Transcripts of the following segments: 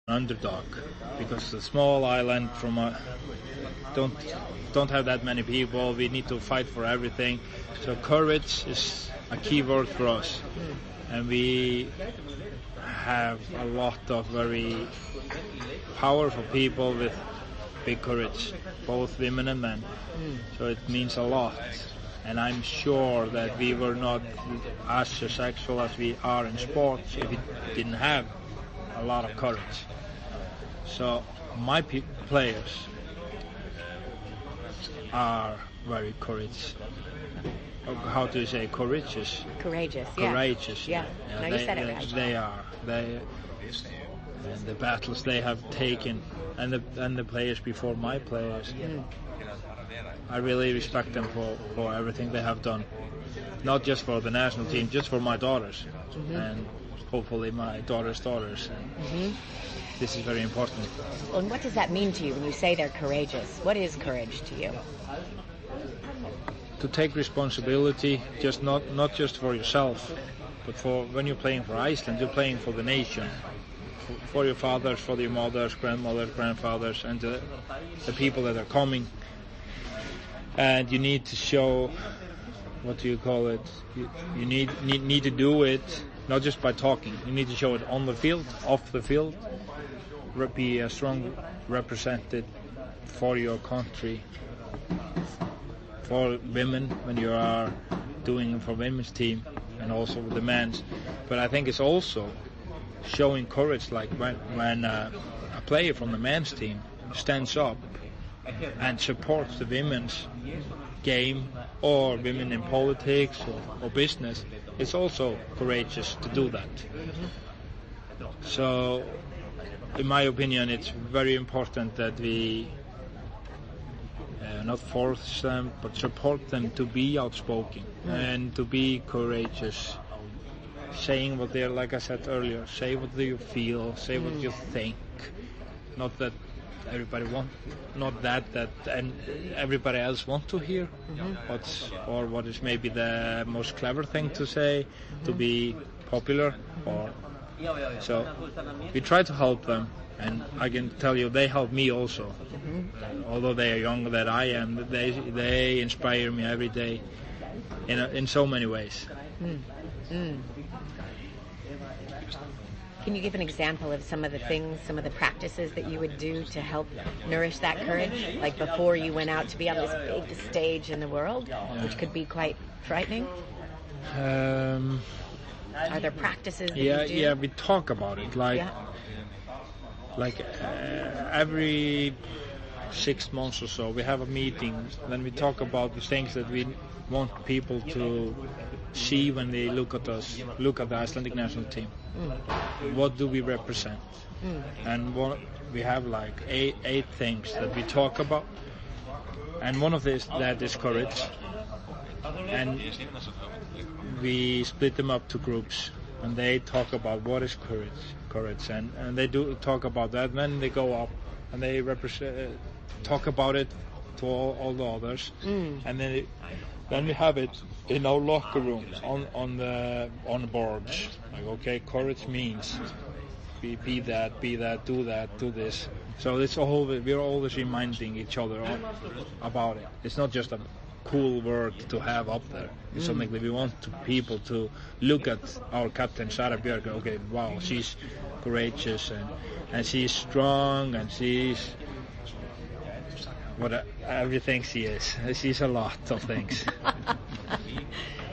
underdog, because it's a small island from a don't have that many people. We need to fight for everything. So courage is a key word for us, and we have a lot of very powerful people with big courage, both women and men. So it means a lot, and I'm sure that we were not as successful as we are in sports if we didn't have a lot of courage. So my players are very courageous. How do you say courageous? Courageous. Courageous. Yeah. No, you said it right. They are. And the battles they have taken, and the players before my players. I really respect them for everything they have done. Not just for the national team, just for my daughters, and hopefully my daughters' daughters. This is very important. Well, and what does that mean to you when you say they're courageous? What is courage to you? To take responsibility, just not just for yourself, but for when you're playing for Iceland, you're playing for the nation, for your fathers, for your mothers, grandmothers, grandfathers, and the people that are coming. And you need to show, what do you call it? You need to do it not just by talking. You need to show it on the field, off the field. Be a strong representative for your country, for women when you are doing it for women's team, and also the men's. But I think it's also showing courage, like when a player from the men's team stands up and supports the women's game or women in politics or business. It's also courageous to do that. So in my opinion, it's very important that we not force them, but support them to be outspoken and to be courageous, saying what they're, like I said earlier, say what you feel, say what you think, not that everybody and everybody else want to hear, what is maybe the most clever thing to say, to be popular, so we try to help them, and I can tell you they help me also. Although they are younger than I am, they inspire me every day in so many ways. Can you give an example of some of the things, some of the practices that you would do to help nourish that courage, like before you went out to be on this big stage in the world, which could be quite frightening? Are there practices that you do? Yeah, we talk about it, every 6 months or so we have a meeting, then we talk about the things that we want people to see when they look at us, look at the Icelandic national team. What do we represent? And we have like eight things that we talk about, and one of that is courage, and we split them up to groups, and they talk about what is courage, and they do talk about that. Then they go up and they talk about it to all the others, and then we have it in our locker rooms on the boards. Like, okay, courage means be that, do that, do this. So we're always reminding each other about it. It's not just a cool word to have up there. It's something that we want people to look at our captain Sara Björk. Okay, wow, she's courageous and she's strong and she's everything she is. She's a lot of things.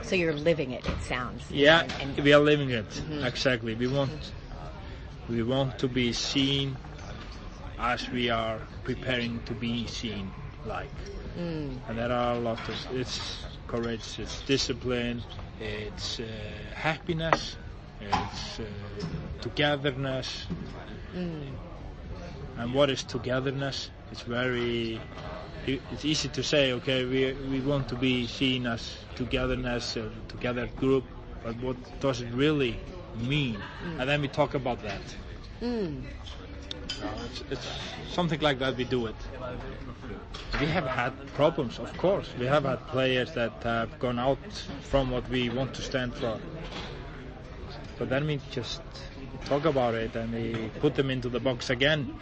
So you're living it sounds. Yeah, we are living it. Exactly. We want to be seen as we are preparing to be seen, like. And there are a lot of, it's courage, it's discipline, it's happiness, it's togetherness. And what is togetherness? It's easy to say, okay, we want to be seen as togetherness, a together group, but what does it really mean? And then we talk about that. It's something like that. We do it. We have had problems, of course. We have had players that have gone out from what we want to stand for. But then we just talk about it and we put them into the box again,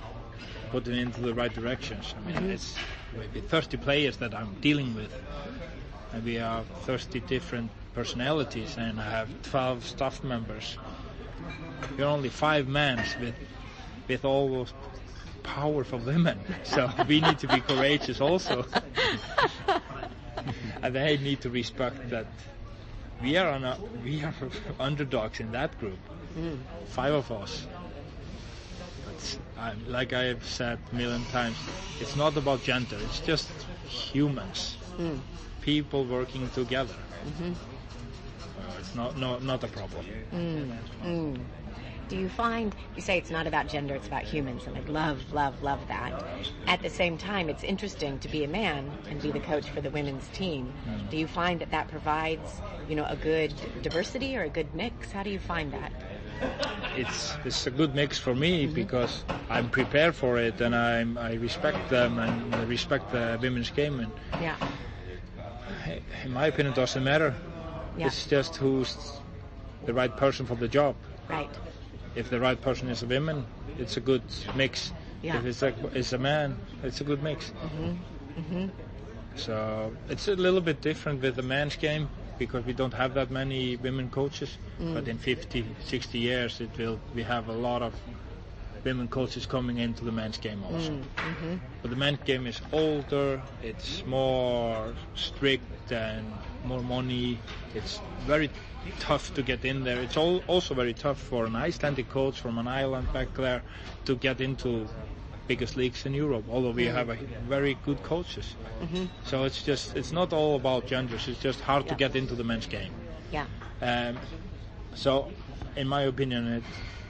put them into the right directions. I mean, it's maybe 30 players that I'm dealing with, and we have 30 different personalities, and I have 12 staff members. We're only 5 men with all those powerful women, so we need to be courageous also. And they need to respect that we are underdogs in that group. 5 of us. But like I have said a million times, it's not about gender. It's just humans, people working together. It's not a problem. Do you find, you say it's not about gender, it's about humans, and I love that. At the same time, it's interesting to be a man and be the coach for the women's team. Do you find that provides, a good diversity or a good mix? How do you find that? It's a good mix for me because I'm prepared for it, and I respect them and I respect the women's game. And in my opinion, it doesn't matter. It's just who's the right person for the job. Right. If the right person is a woman, it's a good mix. Yeah. If it's a man, it's a good mix. So it's a little bit different with the men's game because we don't have that many women coaches. But in 50, 60 years, we have a lot of women coaches coming into the men's game also. But the men's game is older, it's more strict and more money. It's very tough to get in there. It's also very tough for an Icelandic coach from an island back there to get into biggest leagues in Europe, although we have very good coaches. So it's not all about genders, it's just hard to get into the men's game. So in my opinion,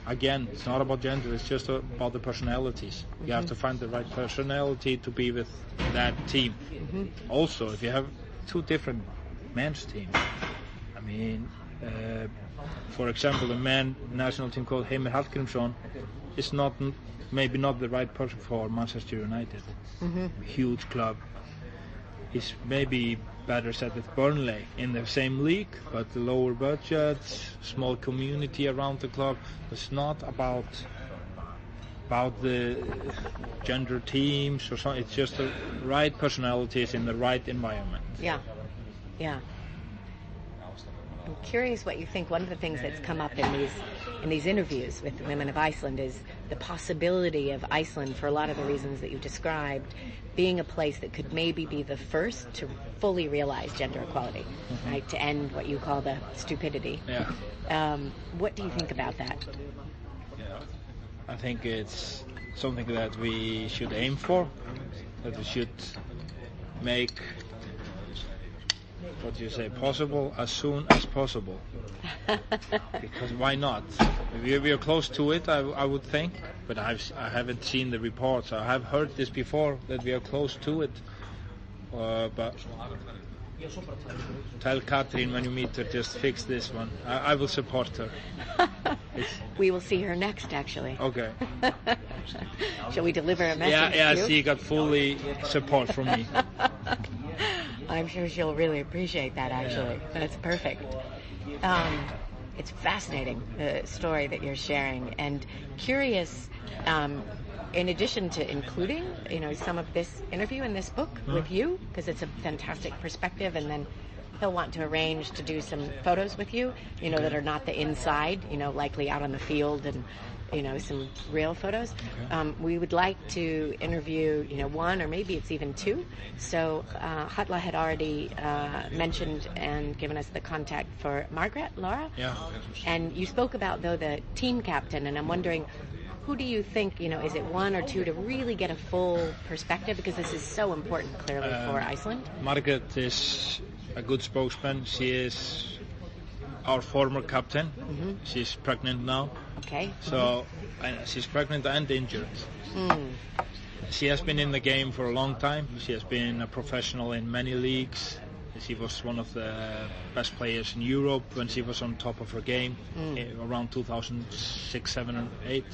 it's not about gender, it's just about the personalities. You have to find the right personality to be with that team. Also, if you have 2 different men's teams, I mean, for example, the man national team called Heimir Hallgrímsson is maybe not the right person for Manchester United. Huge club. He's maybe better set with Burnley in the same league, but the lower budget, small community around the club. It's not about the gender teams or something. It's just the right personalities in the right environment. Yeah. I'm curious what you think. One of the things that's come up in these interviews with the women of Iceland is the possibility of Iceland, for a lot of the reasons that you described, being a place that could maybe be the first to fully realize gender equality, right? To end what you call the stupidity. What do you think about that? I think it's something that we should aim for, that we should make possible as soon as possible. Because why not? We are close to it, I would think, but I haven't seen the reports. I have heard this before, that we are close to it. But tell Katrín when you meet her, just fix this one. I will support her. We will see her next, actually. Okay. Shall we deliver a message? Yeah, she got fully support from me. I'm sure she'll really appreciate that, actually. That's perfect. It's fascinating, the story that you're sharing, and curious, in addition to including, some of this interview in this book with you, because it's a fantastic perspective, and then he'll want to arrange to do some photos with you, that are not the inside, likely out on the field and, some real photos. We would like to interview, 1 or maybe it's even 2. So Halla had already mentioned and given us the contact for Margaret, Laura. Yeah. And you spoke about, though, the team captain, and I'm wondering, who do you think, is it 1 or 2 to really get a full perspective? Because this is so important, clearly, for Iceland. Margaret is a good spokesman. She is our former captain. She's pregnant now. Okay. So she's pregnant and injured. She has been in the game for a long time. She has been a professional in many leagues. She was one of the best players in Europe when she was on top of her game around 2006, 7, and 8.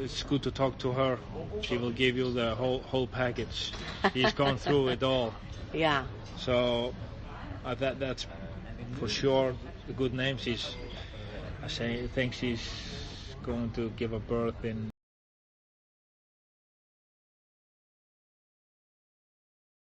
It's good to talk to her. She will give you the whole package. She's gone through it all. Yeah. So that's for sure a good name. I think she's going to give a birth in